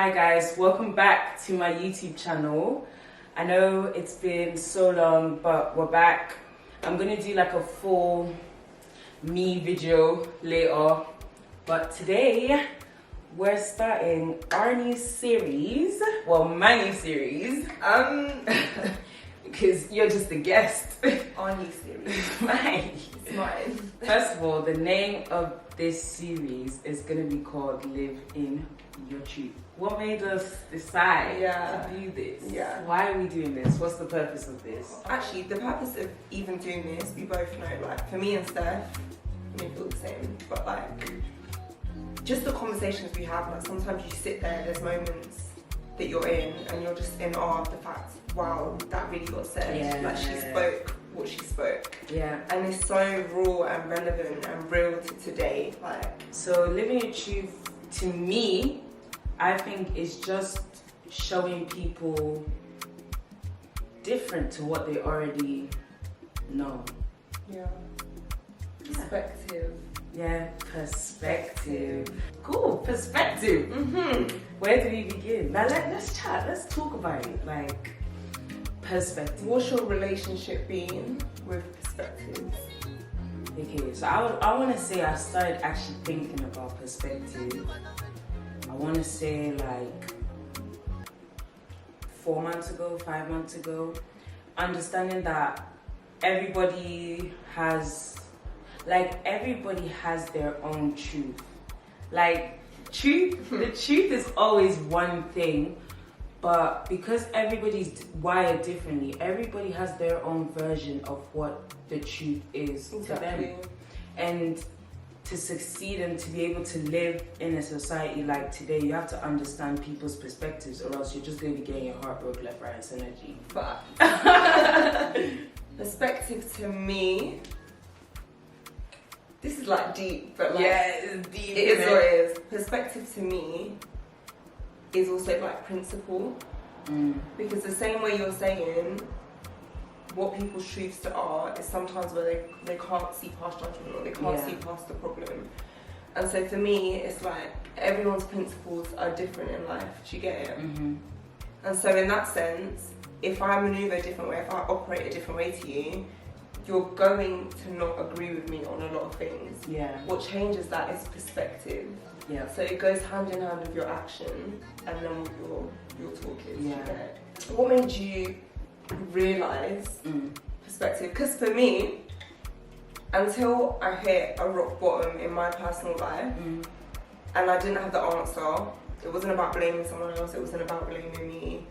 Hi guys, welcome back to my YouTube channel. I know it's been so long, but we're back. I'm gonna do like a full me video later, but today we're starting our new series. Well, my new series. Because you're just a guest. Our new series. Mine. It's mine. First of all, the name of this series is gonna be called Live in Your Truth. What made us decide to do this? Yeah. Why are we doing this? What's the purpose of this? Actually, the purpose of even doing this, we both know, like, for me and Steph, we feel the same, but like, just the conversations we have, like, sometimes you sit there, there's moments that you're in, and you're just in awe of the fact, wow, that really got said. Yeah. Like, she spoke what she spoke. Yeah. And it's so raw and relevant and real to today. Like, so living your truth, to me, I think is just showing people different to what they already know. yeah. Perspective. Yeah, perspective. Cool, perspective. Mm-hmm. Where do we begin? Now let's chat, let's talk about it. Like, perspective. What's your relationship been with perspectives? Okay, so I want to say I started actually thinking about perspective. I want to say like 4 months ago, 5 months ago. Understanding that everybody has their own truth. Like, truth, the truth is always one thing, but because everybody's wired differently, everybody has their own version of what the truth is to them. And to succeed and to be able to live in a society like today, you have to understand people's perspectives, or else you're just going to be getting your heart broke left, right, and center. But perspective to me, this is like deep, but like, yeah, it's deep. it is what it is. Perspective to me is also like principle, because the same way you're saying what people's truths are is sometimes where they can't see past judgment, or they can't see past the problem. And so for me, it's like everyone's principles are different in life. Do you get it? Mm-hmm. And so in that sense, if I maneuver a different way, if I operate a different way to you, you're going to not agree with me on a lot of things. Yeah. What changes that is perspective. Yeah. So it goes hand in hand with your action and then what your talk is. Yeah. Okay? What made you realise perspective? Because for me, until I hit a rock bottom in my personal life and I didn't have the answer, it wasn't about blaming someone else, it wasn't about blaming me,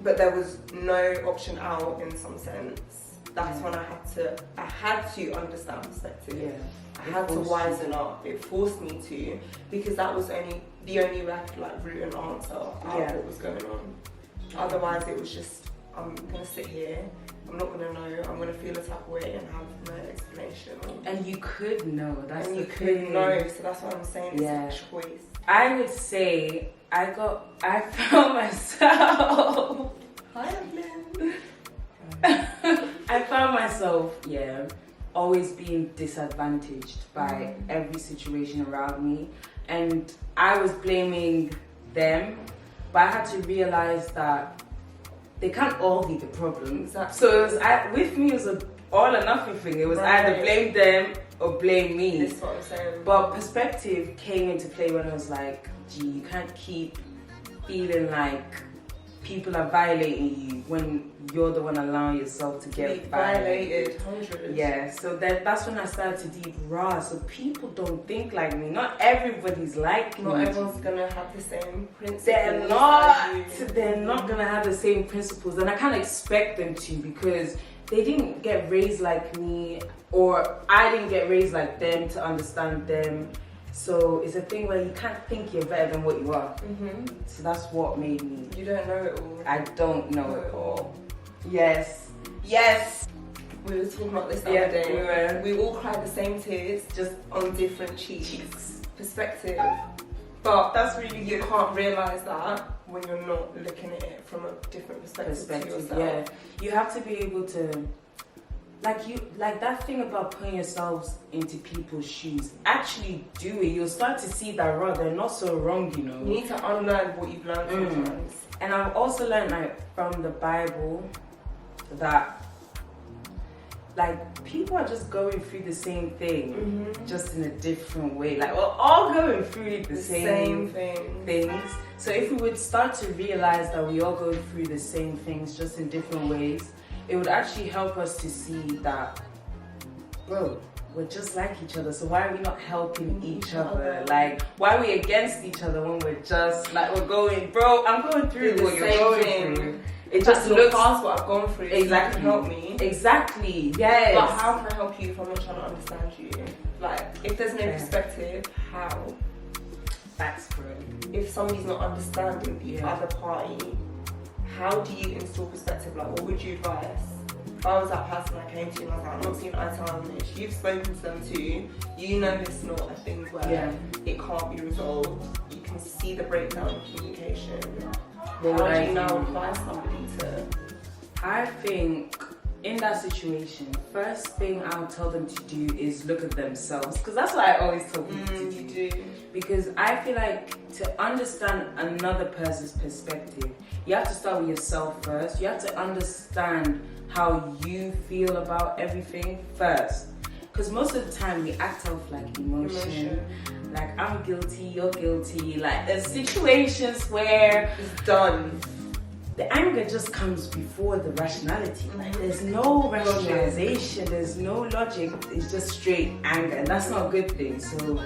but there was no option out in some sense. That's when I had to understand perspective. Yeah. I had to wisen up. It forced me to, because that was the only way I could like root an answer out what was going on. Otherwise, it was just, I'm gonna sit here, I'm not gonna know, I'm gonna feel a type of way and have no explanation. And you could know. That's and the you thing. could know. So that's what I'm saying. It's a choice. I would say I found myself. Hi, Evelyn. I found myself, always being disadvantaged by every situation around me, and I was blaming them, but I had to realize that they can't all be the problem. Exactly. So it was, with me, it was an all or nothing thing. It was either blame them or blame me. That's what I'm saying. But perspective came into play when I was like, gee, you can't keep feeling like people are violating you when you're the one allowing yourself to get violated. 100. Yeah, so that's when I started to deep raw. So people don't think like me. Not everybody's like me. Not everyone's gonna have the same principles. They're not gonna have the same principles, and I can't expect them to, because they didn't get raised like me, or I didn't get raised like them to understand them. So it's a thing where you can't think you're better than what you are. So that's what made me. You don't know it all. I don't know it all. Yes. Yes. We were talking about this the other day. We We all cried the same tears, just on different cheeks. Perspective. But that's really you can't realise that when you're not looking at it from a different perspective to yourself. Yeah. You have to be able to like that thing about putting yourselves into people's shoes. Actually do it. You'll start to see that they're not so wrong, you know. You need to unlearn what you've learned sometimes. And I've also learned like from the Bible that like people are just going through the same thing, just in a different way. Like we're all going through the same things. So if we would start to realize that we all go through the same things, just in different ways, it would actually help us to see that, bro, we're just like each other. So why are we not helping each other? Like, why are we against each other when we're just like we're going, bro? I'm going through what you're going through. It just looks past what I've gone through. Exactly. You can help me. Exactly. Yes. But how can I help you if I'm not trying to understand you? Like, if there's no perspective, how? Facts, bro. If somebody's not understanding the other party, how do you install perspective? Like, what would you advise? If I was that person I came to and I was like, I'm not seeing eye to eye on this. You've spoken to them too. You know it's not a thing where it can't be resolved. You can see the breakdown in communication. How do you now advise somebody to? I think in that situation, first thing I'll tell them to do is look at themselves, because that's what I always tell people to do. Because I feel like to understand another person's perspective, you have to start with yourself first. You have to understand how you feel about everything first. Because most of the time we act off like emotion. Like, I'm guilty, you're guilty. Like, there's situations where it's done. The anger just comes before the rationality. Like, there's no rationalization, there's no logic. It's just straight anger, and that's not a good thing. So,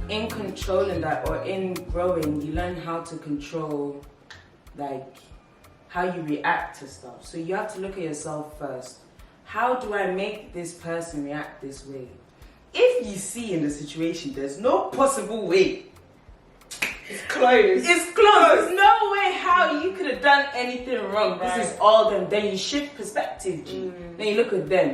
in controlling that, or in growing, you learn how to control, like, how you react to stuff. So you have to look at yourself first. How do I make this person react this way? If you see in the situation, there's no possible way. It's closed. It's closed. There's no way how you could have done anything wrong. Right. This is all them. Then you shift perspective. Then you look at them.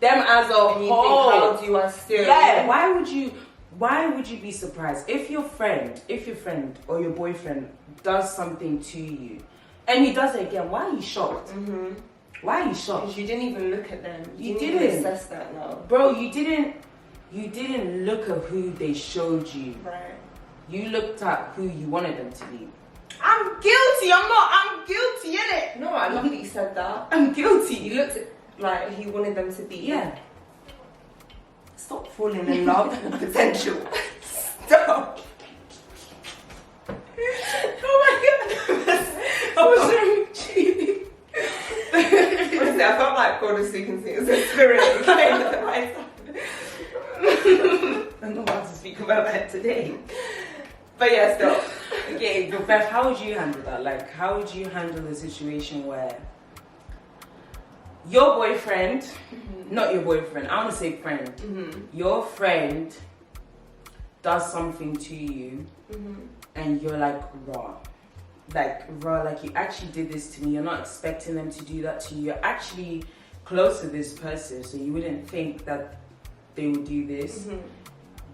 Them as a whole. Think, how do I still? Yeah. Why would you be surprised if your friend or your boyfriend does something to you, and he does it again? Why are you shocked? Why are you shocked? Because you didn't even look at them. You didn't assess that now. Bro, you didn't look at who they showed you. Right. You looked at who you wanted them to be. I'm guilty. I'm guilty, innit? No, I love that you said that. I'm guilty. You looked at like he wanted them to be. Yeah. Stop falling in love with potential. Stop. Oh my goodness. I was so cheating. Honestly, I felt like God was speaking to me as a spirit. I don't know how to speak about that today. But yeah, still. Okay, but Beth, how would you handle that? Like, how would you handle the situation where your boyfriend, not your boyfriend, I want to say friend, your friend does something to you and you're like, raw, like you actually did this to me. You're not expecting them to do that to you. You're actually close to this person, so you wouldn't think that they would do this.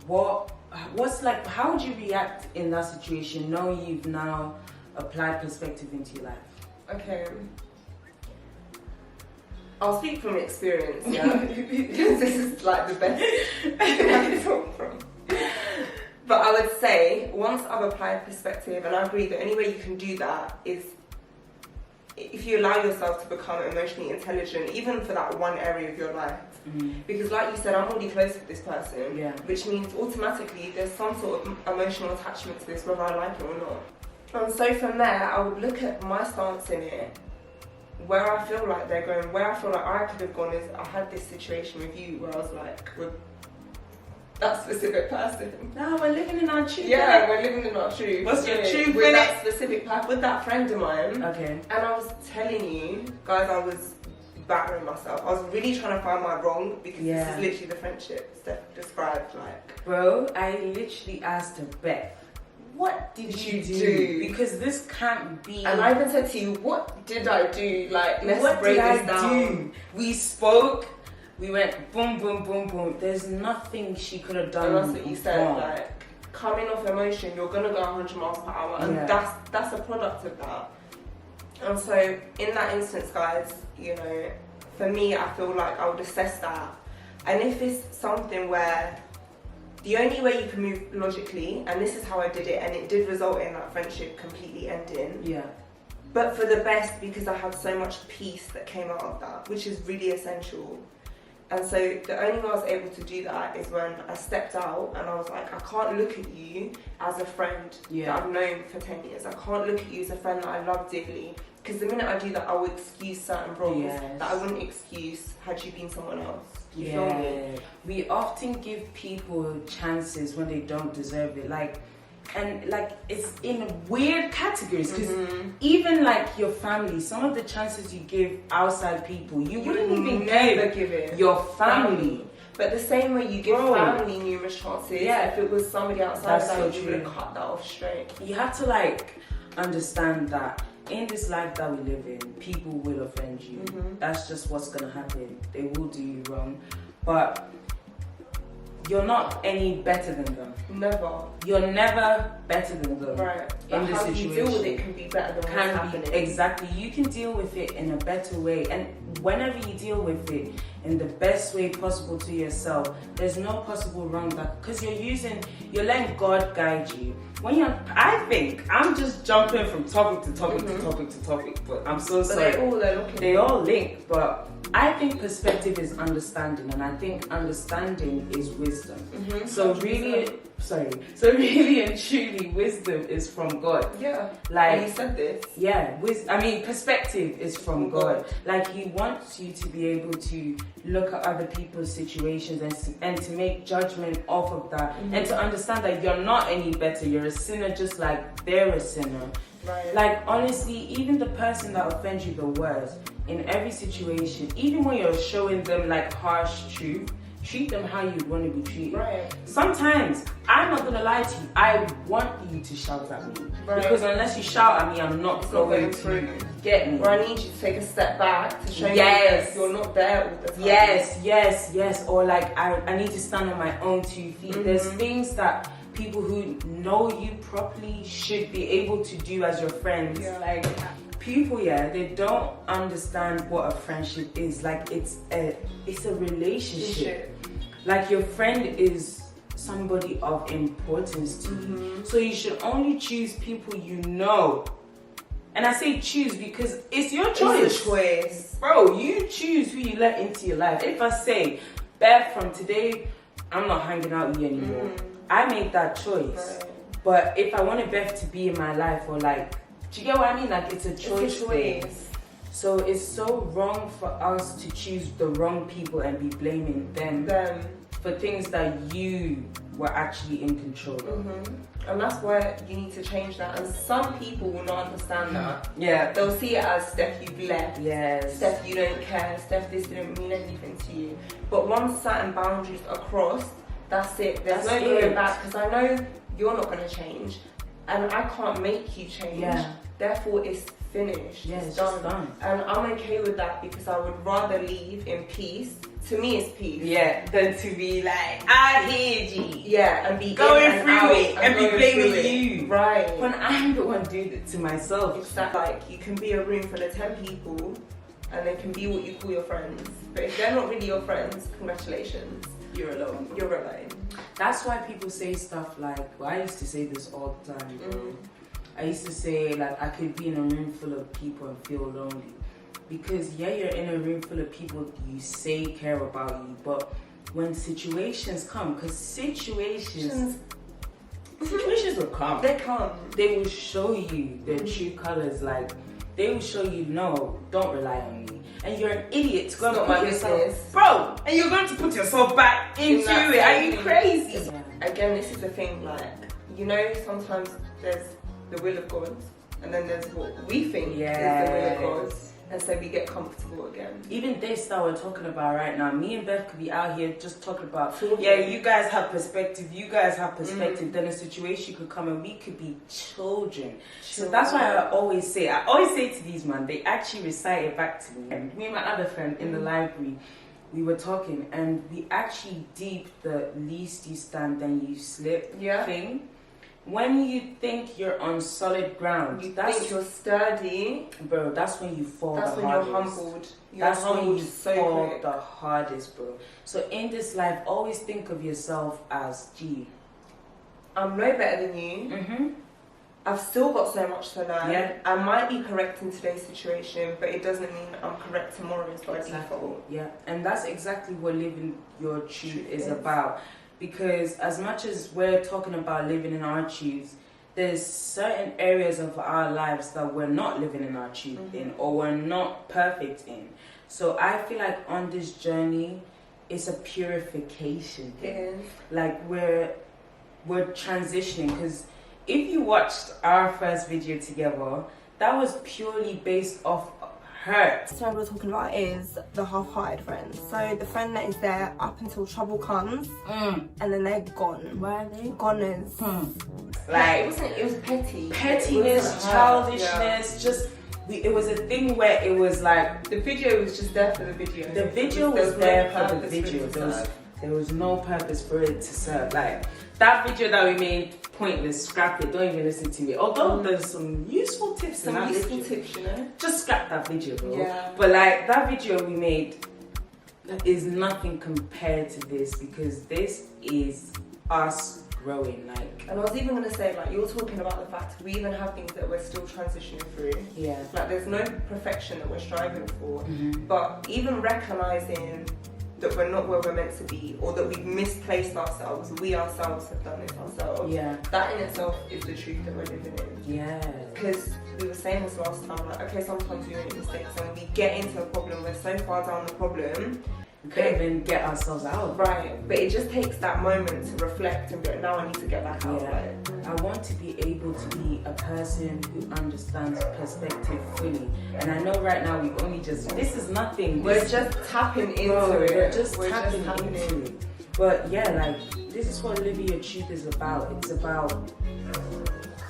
What's like, how would you react in that situation knowing you've now applied perspective into your life? Okay. I'll speak from experience, yeah, because this is like the best I can talk from. But I would say, once I've applied perspective, and I agree, the only way you can do that is if you allow yourself to become emotionally intelligent, even for that one area of your life. Because like you said, I'm already close with this person, which means automatically there's some sort of emotional attachment to this, whether I like it or not. And so from there, I would look at my stance in it, where I feel like they're going, where I feel like I could have gone is, I had this situation with you where I was like, with that specific person. No, we're living in our truth. Yeah, we're living in our truth. What's your truth? With that specific person, with that friend of mine. Okay. And I was telling you, guys, I was battering myself. I was really trying to find my wrong, because this is literally the friendship Steph described. Like, bro, I literally asked her, Beth, what did you do? Because this can't be. And I even said to you, what did I do? Like, let's break this down. We spoke. We went boom, boom, boom, boom. There's nothing she could have done. And that's what you said. Like, coming off emotion, you're gonna go 100 miles per hour, and that's a product of that. And so, in that instance, guys, you know, for me, I feel like I would assess that. And if it's something where the only way you can move logically, and this is how I did it, and it did result in that friendship completely ending. Yeah. But for the best, because I had so much peace that came out of that, which is really essential. And so the only way I was able to do that is when I stepped out and I was like, I can't look at you as a friend that I've known for 10 years. I can't look at you as a friend that I love dearly. Because the minute I do that, I will excuse certain problems that I wouldn't excuse had you been someone else. You feel me? We often give people chances when they don't deserve it. And it's in weird categories, because even like your family, some of the chances you give outside people, you wouldn't even give it your family. But the same way you give family numerous chances, if it was somebody outside that, you would have cut that off straight. You have to like understand that in this life that we live in, people will offend you. That's just what's gonna happen. They will do you wrong, but you're not any better than them. Never. You're never better than them. Right. In this situation. How you deal with it can be better than what's happening. Exactly. You can deal with it in a better way. And whenever you deal with it in the best way possible to yourself, there's no possible wrong, because you're letting God guide you. I think I'm just jumping from topic to topic to topic to topic, but I'm so sorry. They all link, but I think perspective is understanding, and I think understanding is wisdom. So really and truly, wisdom is from God. Yeah. Like, and you said this. Yeah. Perspective is from God. Like, He wants you to be able to look at other people's situations and to make judgment off of that, and to understand that you're not any better. You're a sinner just like they're a sinner. Right. Like, honestly, even the person that offends you the worst in every situation, even when you're showing them like harsh truth, treat them how you'd want to be treated. Right. Sometimes, I'm not gonna lie to you, I want you to shout at me. Right. Because unless you shout at me, I'm not going to get me. Or I need you to take a step back to show me that you're not there all the time. Yes. Or like, I need to stand on my own 2 feet. There's things that people who know you properly should be able to do as your friends. Yeah. Like, people, they don't understand what a friendship is. Like, it's a relationship. Like, your friend is somebody of importance to you. So you should only choose people you know. And I say choose because it's your choice. It's a choice. Bro, you choose who you let into your life. If I say, Beth, from today, I'm not hanging out with you anymore. I made that choice. Right. But if I wanted Beth to be in my life, or like, do you get what I mean? Like, it's a choice. It's a choice. So it's so wrong for us to choose the wrong people and be blaming them for things that you were actually in control of. And that's why you need to change that. And some people will not understand that. Yeah. They'll see it as, Steph, you've left. Yes. Steph, you don't care. Steph, this didn't mean anything to you. But once certain boundaries are crossed, that's it. There's no going back, because I know you're not going to change. And I can't make you change. Yeah. Therefore, it's finished. Yeah, it's done. And I'm okay with that, because I would rather leave in peace. To me, it's peace. Yeah, than to be like, I hear you. Yeah, and be going through it and be blaming you. Right. When I'm the one doing it to myself. Exactly. Like, you can be a room full of 10 people, and they can be what you call your friends. But if they're not really your friends, congratulations. You're alone. You're alone. That's why people say stuff like, well, I used to say this all the time. I used to say, like, I could be in a room full of people and feel lonely. Because, you're in a room full of people you say care about you, but when situations come, because situations will come. They come. They will show you their true colors. Like, they will show you, no, don't rely on me. And you're an idiot to go and put yourself, bro, and you're going to put yourself back into it. Are you crazy? Yeah. Again, this is the thing, like, sometimes there's the will of God, and then there's what we think is the will of God. And so we get comfortable again. Even this that we're talking about right now, me and Beth could be out here just talking about, you guys have perspective, then a situation could come and we could be children. So that's why I always say to these man, they actually recite it back to me. And me and my other friend in the library, we were talking, and we actually deep the least you stand then you slip thing. when you think you're on solid ground, you think you're sturdy, bro, that's when you fall that's the when hardest. you're humbled. That's when you so fall quick. the hardest, bro. So in this life, always think of yourself as, gee, I'm no better than you. mm-hmm. I've still got so much to learn. Yeah. I might be correct in today's situation, but it doesn't mean I'm correct tomorrow by default. Yeah, and that's exactly what living your truth is about. Because as much as we're talking about living in our truths, there's certain areas of our lives that we're not living in our truth in, or we're not perfect in. So I feel like on this journey, it's a purification. It is. Like we're transitioning, because if you watched our first video together, that was purely based off hurt. So what we're talking about is the half-hearted friends. So the friend that is there up until trouble comes, and then they're gone. Where are they? Goners. Like it was petty. pettiness, childishness, just it was a thing where it was like the video was just there for the video. the video was there for the video. There was no purpose for it to serve. Like that video that we made, pointless, scrap it, don't even listen to it. Although there's some useful tips in that video. Tips, you know. Just scrap that video, bro. Yeah. But like that video we made is nothing compared to this, because this is us growing. Like, and I was even gonna say, like, you're talking about the fact we even have things that we're still transitioning through. yeah. Like, there's no perfection that we're striving for, Mm-hmm. but even recognizing that we're not where we're meant to be, or that we've misplaced ourselves, we ourselves have done this ourselves. Yeah. That in itself is the truth that we're living in. Yeah. Because we were saying this last time, like, okay, sometimes we make mistakes and we get into a problem, we're so far down the problem, We couldn't even get ourselves out. right? But it just takes that moment to reflect and be like, now I need to get back out. Yeah. Like, I want to be able to be a person who understands perspective fully. And I know right now we've only just, this is nothing. we're just tapping into it. We're just We're tapping into in. it. But yeah, like, this is what living your truth is about. It's about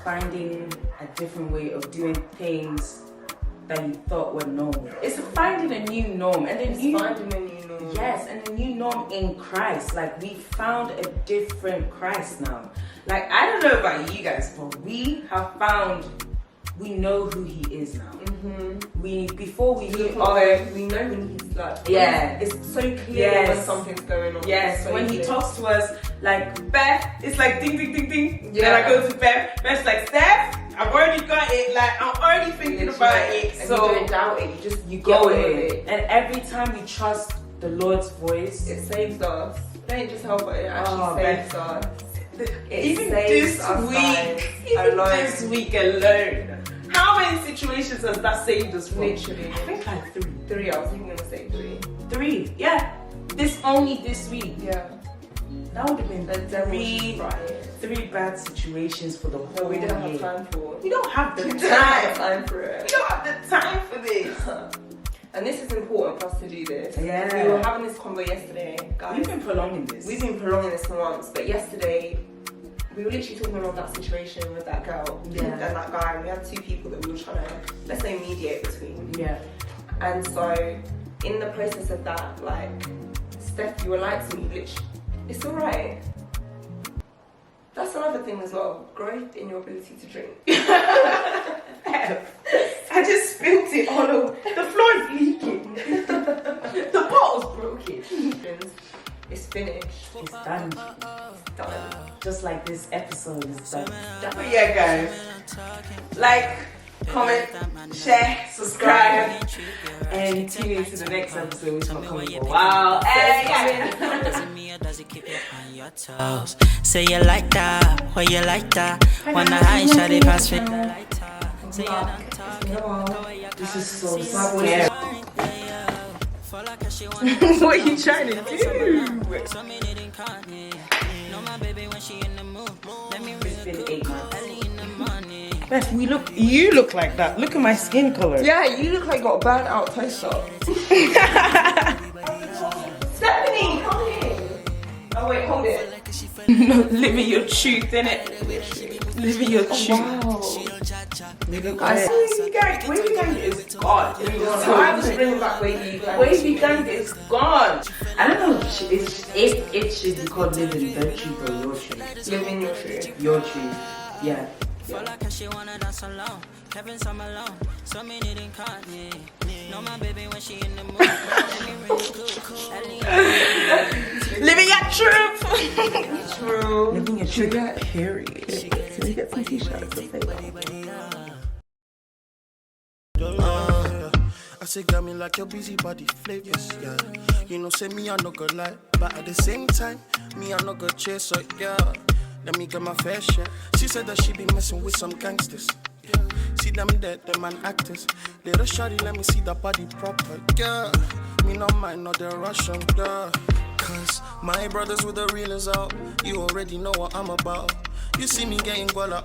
finding a different way of doing things that you thought were normal. It's finding a new norm. And then Finding a new norm. yes, and a new norm in Christ. Like, we found a different Christ now. Like, I don't know about you guys, but we have found, we know who he is now. Before we knew, we know when he's like, yeah, it's so clear when something's going on. yes, So when he clear. talks to us, like, Beth, it's like ding, ding, ding, ding. Yeah. Then I go to Beth, Beth's like, Steph, I've already got it, like, I'm already thinking about it. And So you don't doubt it, you get go on with in. it. And every time we trust the Lord's voice, It saves us. Don't just help it, it actually Oh, saves us. It even saves this us, week, guys, even alone. this week alone, how many situations has that saved us from? Literally. I think like Three, I was even gonna say three. three. Yeah, only this week. Yeah. That would have been The devil three right. three bad situations for the whole We didn't have year. time for it. We don't have the We didn't have time. time for We it. don't have the time for this. And this is important for us to do this. Yeah. We were having this convo yesterday, guys. We've been prolonging this. We've been prolonging this for months, but yesterday we were literally talking about that situation with that girl and that guy, and we had two people that we were trying to, let's say, mediate between. Yeah. And so, in the process of that, like, Steph, you were like to me, literally, it's alright. That's another thing as well, growth in your ability to drink. I just spilled it all over. The floor is leaking. The bottle's broken. It's finished. It's done. It's done. Just like this episode is done. But yeah, guys, like, comment, share, subscribe, and tune in to the next episode, which will come for a while. Does it keep you on your toes? Say you like that, why you like that? Wanna high shot it past fit. Say you don't talk. This is so scary. What are you trying to do? So many didn't call me. Know my baby when she in the mood. Let me It's been 8 months. early in the morning. Beth, you look like that. Look at my skin color. Yeah, you look like you got a burnt out toaster. Stephanie, come here. Oh wait, hold it. No, living your truth, innit? Living your truth. Wow. You look I like Wavy Gang is gone. So I was bringing back Wavy Gang. Wavy Gang is gone. I don't know if it should be called living the truth or your truth. Living your truth. Your truth. Yeah. Feel like she wanna dance alone. Kevin's on alone, so me needing Kanye. Know my baby when she in the mood. Let me really cool. Living your truth. True. Living your truth. Period. So we get some t-shirts to say I say, got me like your busy body flavors, yeah. You know, say me, I no good lie, but at the same time, me, I no good chase, so yeah. Let me get my fair share. She said that she be messing with some gangsters. Yeah. See them dead, them man actors. Little shawty, let me see that body proper, yeah. Me no mind, not the Russian, yeah. Cause my brothers with the real is out. You already know what I'm about. You see me getting guala.